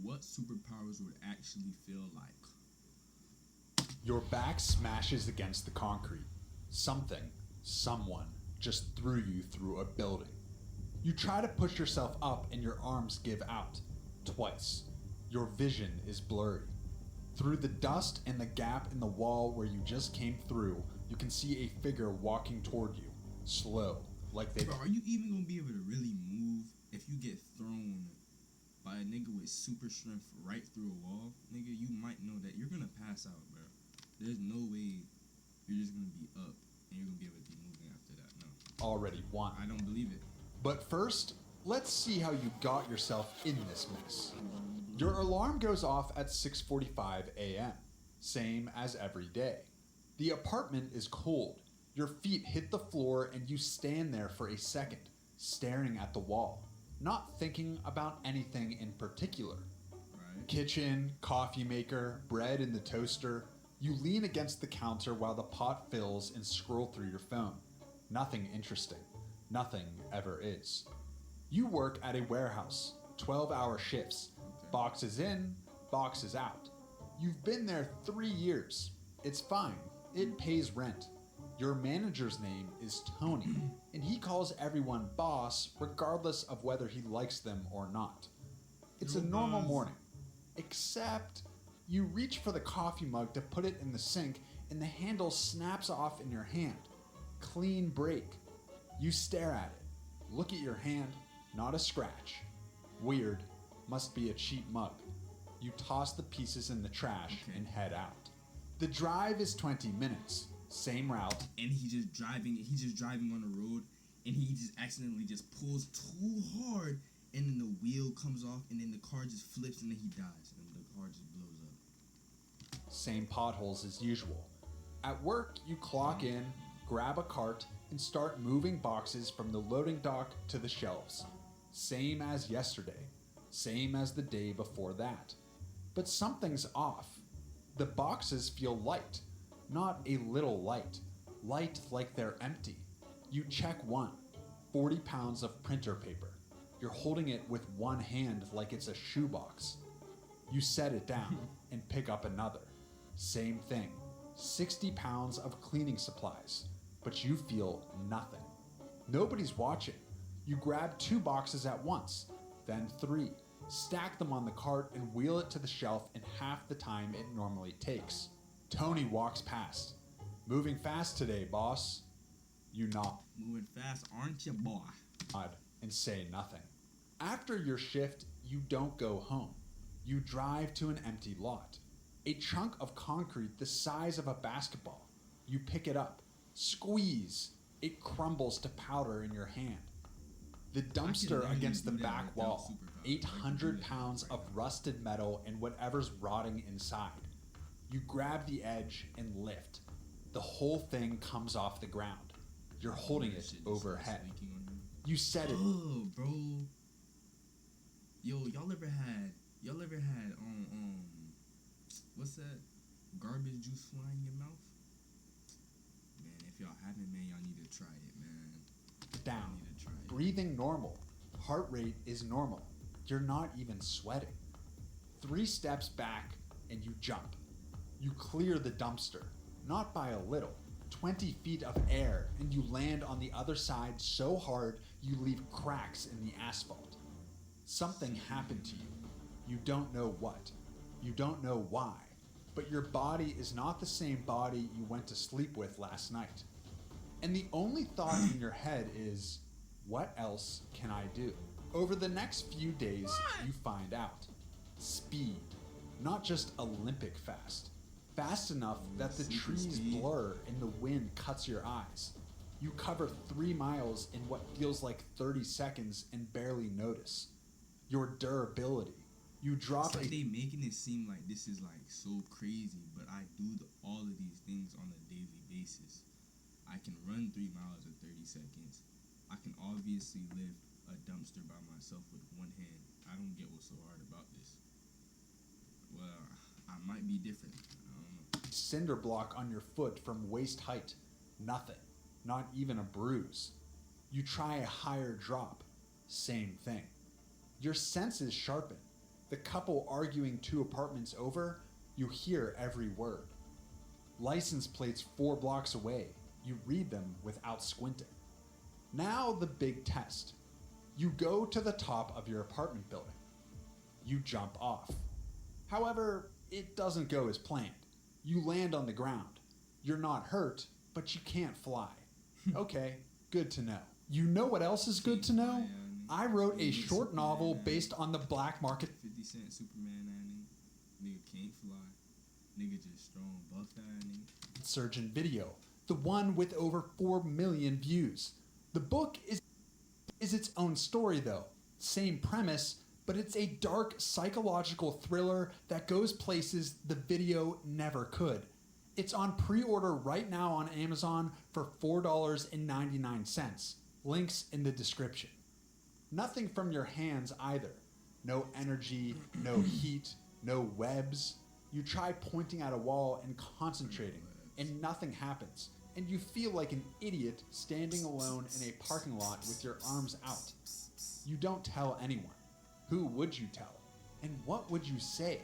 what superpowers would actually feel like. Your back smashes against the concrete. Someone just threw you through a building. You try to push yourself up and your arms give out. Twice. Your vision is blurry. Through the dust and the gap in the wall where you just came through, you can see a figure walking toward you. Slow, like they... Bro, are you even gonna be able to really move if you get thrown by a nigga with super strength right through a wall? Nigga, you might know that you're gonna pass out, bro. There's no way you're just gonna be up and you're gonna be able to keep moving after that. No. Already won. I don't believe it. But first, let's see how you got yourself in this mess. Your alarm goes off at 6:45 a.m., same as every day. The apartment is cold. Your feet hit the floor and you stand there for a second, staring at the wall, not thinking about anything in particular. Right. Kitchen, coffee maker, bread in the toaster. You lean against the counter while the pot fills and scroll through your phone. Nothing interesting. Nothing ever is. You work at a warehouse, 12-hour shifts. Boxes in, boxes out. You've been there 3 years. It's fine. It pays rent. Your manager's name is Tony, and he calls everyone boss regardless of whether he likes them or not. It's a normal morning, except you reach for the coffee mug to put it in the sink and the handle snaps off in your hand. Clean break. You stare at it. Look at your hand, not a scratch. Weird. Must be a cheap mug. You toss the pieces in the trash and head out. The drive is 20 minutes. Same route. And he's just driving on the road and he just accidentally just pulls too hard and then the wheel comes off and then the car just flips and then he dies and the car just blows up. Same potholes as usual. At work, you clock in, grab a cart, and start moving boxes from the loading dock to the shelves. Same as yesterday. Same as the day before that. But something's off. The boxes feel light. Not a little light. Light like they're empty. You check one. 40 pounds of printer paper. You're holding it with one hand like it's a shoebox. You set it down and pick up another. Same thing. 60 pounds of cleaning supplies. But you feel nothing. Nobody's watching. You grab 2 boxes at once. Then 3, stack them on the cart and wheel it to the shelf in half the time it normally takes. Tony walks past. Moving fast today, boss. You nod. Moving fast, aren't you, boy? And say nothing. After your shift, you don't go home. You drive to an empty lot. A chunk of concrete the size of a basketball. You pick it up. Squeeze. It crumbles to powder in your hand. The dumpster against the back wall, 800 pounds of rusted metal and whatever's rotting inside. You grab the edge and lift. The whole thing comes off the ground. You're holding it overhead. You set it. Oh, bro. Yo, y'all ever had what's that? Garbage juice flying in your mouth? Man, if y'all haven't, man, y'all need to try it, man. Down. Breathing normal. Heart rate is normal. You're not even sweating. 3 steps back and you jump. You clear the dumpster, not by a little. 20 feet of air and you land on the other side so hard you leave cracks in the asphalt. Something happened to you. You don't know what. You don't know why. But your body is not the same body you went to sleep with last night. And the only thought in your head is, what else can I do? Over the next few days, you find out. Speed. Not just Olympic fast. Fast enough that the trees blur and the wind cuts your eyes. You cover 3 miles in what feels like 30 seconds and barely notice. Your durability. You drop it's like they making it seem like this is like so crazy, but I do all of these things on a daily basis. I can run 3 miles in 30 seconds. I can obviously lift a dumpster by myself with one hand. I don't get what's so hard about this. Well, I might be different. I don't know. Cinder block on your foot from waist height. Nothing. Not even a bruise. You try a higher drop. Same thing. Your senses sharpen. The couple arguing 2 apartments over, you hear every word. License plates 4 blocks away, you read them without squinting. Now the big test. You go to the top of your apartment building. You jump off. However, it doesn't go as planned. You land on the ground. You're not hurt, but you can't fly. Okay, good to know. You know what else is good to know? I wrote a short novel based on the black market. 50 Cent Superman, nigga can't fly. Nigga just strong, buff that nigga. Surgeon video, the one with over 4 million views. The book is its own story though. Same premise, but it's a dark psychological thriller that goes places the video never could. It's on pre-order right now on Amazon for $4.99. Links in the description. Nothing from your hands either. No energy, no heat, no webs. You try pointing at a wall and concentrating, and nothing happens. And you feel like an idiot standing alone in a parking lot with your arms out. You don't tell anyone. Who would you tell? And what would you say?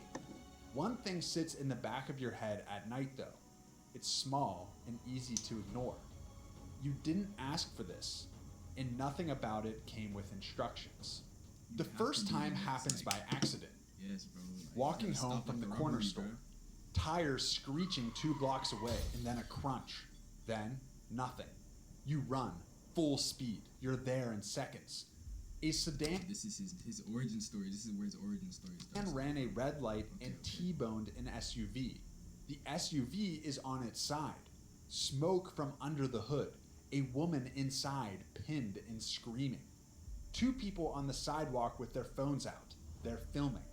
One thing sits in the back of your head at night though. It's small and easy to ignore. You didn't ask for this, and nothing about it came with instructions. The first time happens by accident. Yes, bro. Walking home from the corner store. Tires screeching 2 blocks away, and then a crunch. Then, nothing. You run, full speed. You're there in seconds. A sedan This is his origin story. This is where his origin story starts. ran a red light and T-boned an SUV. The SUV is on its side. Smoke from under the hood. A woman inside, pinned and screaming. 2 people on the sidewalk with their phones out. They're filming.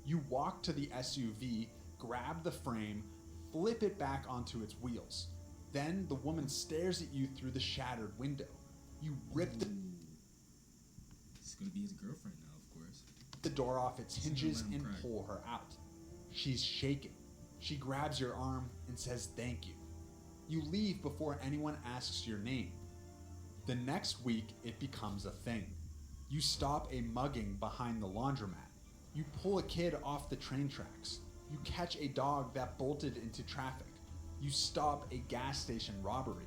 You walk to the SUV, grab the frame, flip it back onto its wheels. Then the woman stares at you through the shattered window. You rip It's gonna be his girlfriend now, of course. the door off its hinges and cry. pull her out. She's shaking. She grabs your arm and says thank you. You leave before anyone asks your name. The next week, it becomes a thing. You stop a mugging behind the laundromat. You pull a kid off the train tracks. You catch a dog that bolted into traffic. You stop a gas station robbery.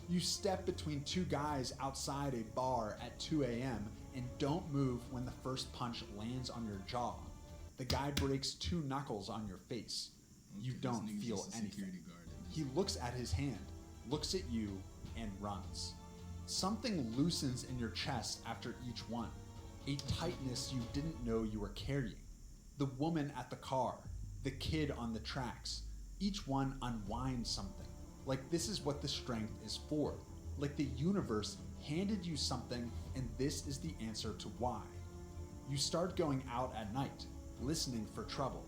You step between 2 guys outside a bar at 2 a.m. and don't move when the first punch lands on your jaw. The guy breaks 2 knuckles on your face. You Okay, don't this nigga's feel just a anything. security guard. He looks at his hand, looks at you, and runs. Something loosens in your chest after each one. A tightness you didn't know you were carrying. The woman at the car, the kid on the tracks, each one unwinds something. Like this is what the strength is for. Like the universe handed you something and this is the answer to why. You start going out at night, listening for trouble,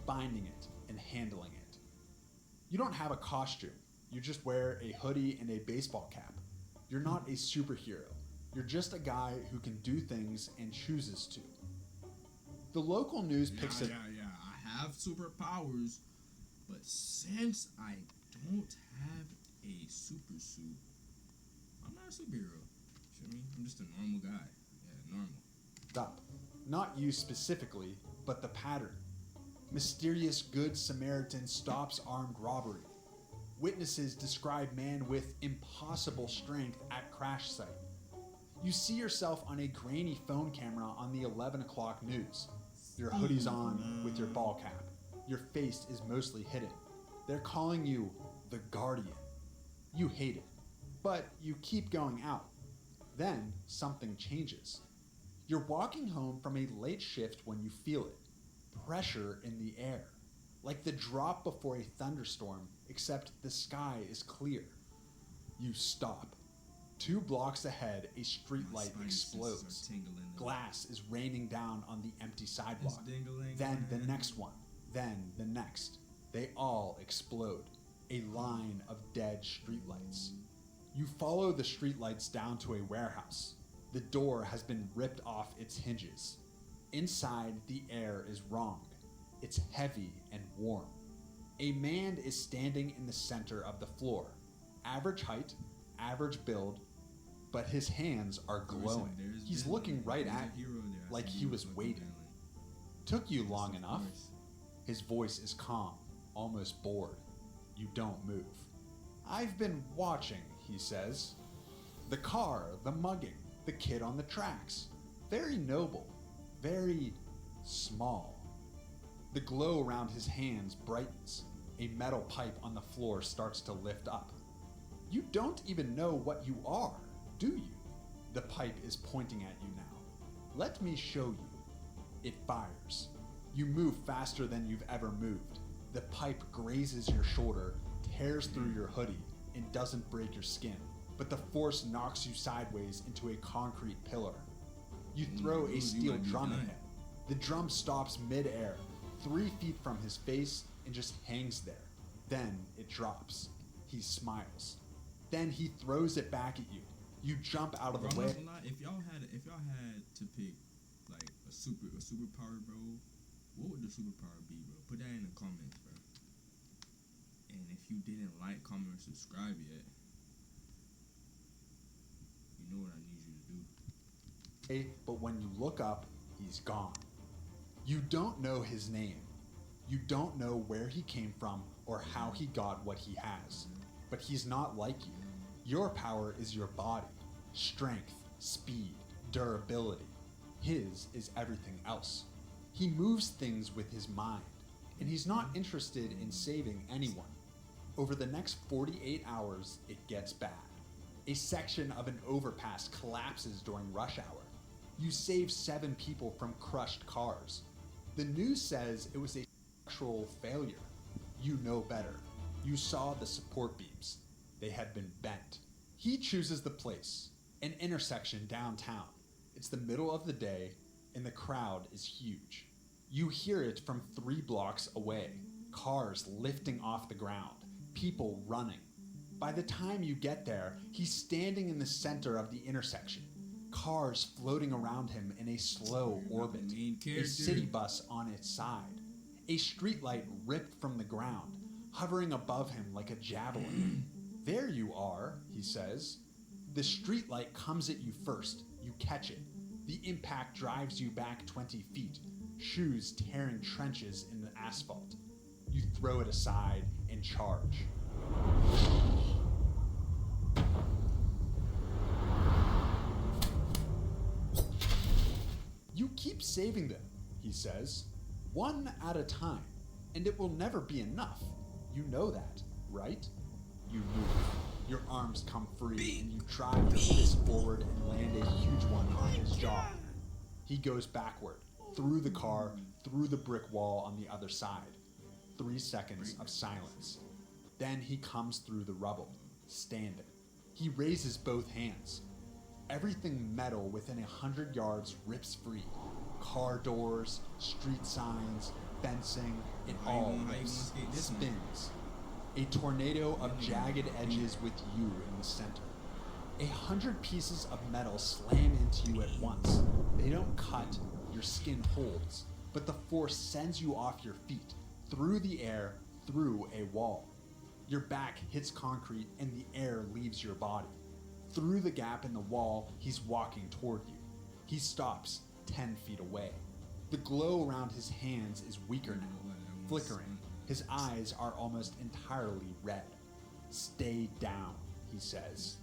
finding it, and handling it. You don't have a costume. You just wear a hoodie and a baseball cap. You're not a superhero. You're just a guy who can do things and chooses to. The local news picks it. Yeah. I have superpowers, but since I don't have a super suit, I'm not a superhero. You know what I mean? I'm just a normal guy. Yeah, normal. Up. Not you specifically, but the pattern. Mysterious Good Samaritan stops armed robbery. Witnesses describe man with impossible strength at crash site. You see yourself on a grainy phone camera on the 11 o'clock news. Your hoodie's on with your ball cap. Your face is mostly hidden. They're calling you the Guardian. You hate it, but you keep going out. Then something changes. You're walking home from a late shift when you feel it. Pressure in the air. Like the drop before a thunderstorm, except the sky is clear. You stop. 2 blocks ahead, a streetlight explodes. Glass is raining down on the empty sidewalk. Then the next one. Then the next. They all explode. A line of dead streetlights. You follow the streetlights down to a warehouse. The door has been ripped off its hinges. Inside, the air is wrong. It's heavy and warm. A man is standing in the center of the floor. Average height, average build, but his hands are glowing. He's looking right at you, like he was waiting. Took you long Of enough. course. His voice is calm, almost bored. You don't move. I've been watching, he says. The car, the mugging, the kid on the tracks. Very noble, very small. The glow around his hands brightens. A metal pipe on the floor starts to lift up. You don't even know what you are, do you? The pipe is pointing at you now. Let me show you. It fires. You move faster than you've ever moved. The pipe grazes your shoulder, tears through your hoodie, and doesn't break your skin, but the force knocks you sideways into a concrete pillar. You throw a steel drum at him. The drum stops mid-air, 3 feet from his face, and just hangs there. Then it drops. He smiles. Then he throws it back at you. You jump out of the Bro, way. I'm not gonna lie, if y'all had to pick like a superpower, bro, what would the superpower be, bro? Put that in the comments, bro. And if you didn't like, comment, or subscribe yet, you know what I need you to do. But when you look up, he's gone. You don't know his name. You don't know where he came from or how he got what he has. But he's not like you. Your power is your body, strength, speed, durability. His is everything else. He moves things with his mind, and he's not interested in saving anyone. Over the next 48 hours, it gets bad. A section of an overpass collapses during rush hour. You save 7 people from crushed cars. The news says it was a structural failure. You know better. You saw the support beams. They had been bent. He chooses the place, an intersection downtown. It's the middle of the day, and the crowd is huge. You hear it from 3 blocks away. Cars lifting off the ground, people running. By the time you get there, he's standing in the center of the intersection. Cars floating around him in a slow orbit. A city bus on its side. A streetlight ripped from the ground, hovering above him like a javelin. There you are, he says. The streetlight comes at you first. You catch it. The impact drives you back 20 feet, shoes tearing trenches in the asphalt. You throw it aside and charge. You keep saving them, he says, one at a time, and it will never be enough. You know that, right? You move. Your arms come free, and you drive your fist forward and land a huge one on his jaw. He goes backward, through the car, through the brick wall on the other side. 3 seconds of silence. Then he comes through the rubble, standing. He raises both hands. Everything metal within 100 yards rips free. Car doors, street signs, fencing, it all spins. A tornado of jagged edges with you in the center. 100 pieces of metal slam into you at once. They don't cut, your skin holds, but the force sends you off your feet, through the air, through a wall. Your back hits concrete and the air leaves your body. Through the gap in the wall, he's walking toward you. He stops 10 feet away. The glow around his hands is weaker now, flickering. His eyes are almost entirely red. Stay down, he says.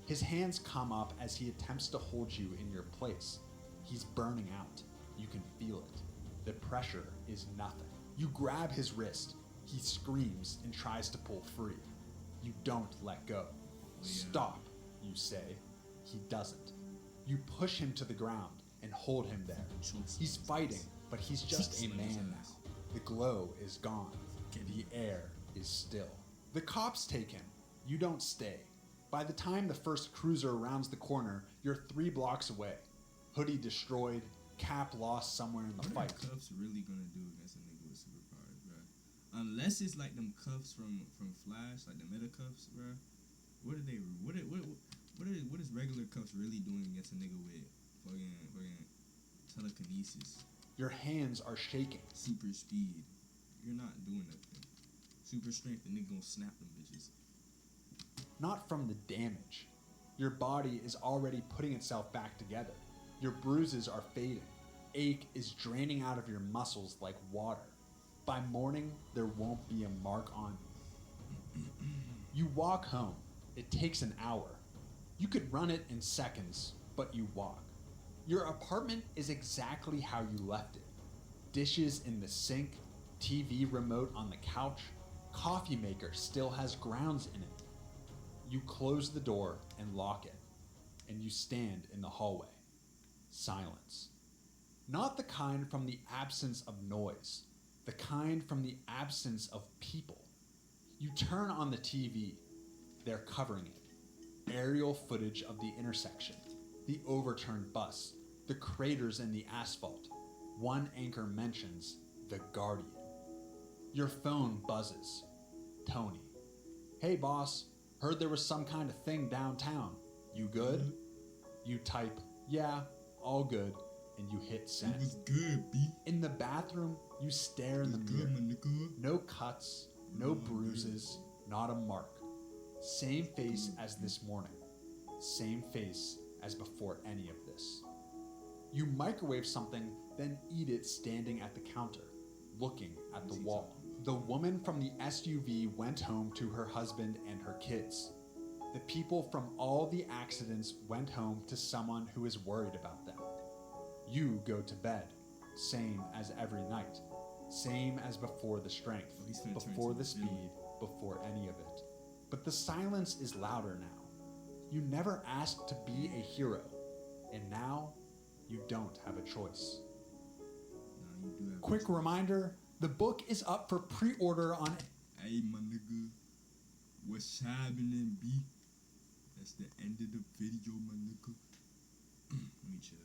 His hands come up as he attempts to hold you in your place. He's burning out. You can feel it. The pressure is nothing. You grab his wrist. He screams and tries to pull free. You don't let go. Stop, you say. He doesn't. You push him to the ground and hold him there. He's fighting, but he's just a man now. The glow is gone. The air is still. The cops take him. You don't stay. By the time the first cruiser rounds the corner, you're 3 blocks away. Hoodie destroyed, cap lost somewhere in the fight. What are cuffs really gonna do against a nigga with superpowers, bro? Unless it's like them cuffs from Flash, like the meta cuffs, bro. What is regular cuffs really doing against a nigga with fucking telekinesis? Your hands are shaking. Super speed. You're not doing nothing. Super strength, the nigga gonna snap them bitches. Not from the damage. Your body is already putting itself back together. Your bruises are fading. ache is draining out of your muscles like water. By morning, there won't be a mark on you. You walk home. It takes an hour. You could run it in seconds, but you walk. Your apartment is exactly how you left it. Dishes in the sink, TV remote on the couch, coffee maker still has grounds in it. You close the door and lock it, and you stand in the hallway. Silence. Not the kind from the absence of noise, the kind from the absence of people. You turn on the TV. They're covering it. Aerial footage of the intersection, the overturned bus, the craters in the asphalt. One anchor mentions the Guardian. Your phone buzzes. Tony. Hey boss, heard there was some kind of thing downtown. You good? You type, yeah, all good, and you hit send. It was good, B. In the bathroom, you stare in the mirror. No cuts, no bruises, not a mark. Same face as this morning. Same face as before any of this. You microwave something, then eat it standing at the counter, looking at the wall. The woman from the SUV went home to her husband and her kids. The people from all the accidents went home to someone who is worried about them. You go to bed, same as every night, same as before the strength, before the speed, before any of it. But the silence is louder now. You never asked to be a hero, and now you don't have a choice. No, you do have Quick reminder, the book is up for pre-order on... Hey, my nigga. What's happening, B? That's the end of the video, my nigga. Let me chill.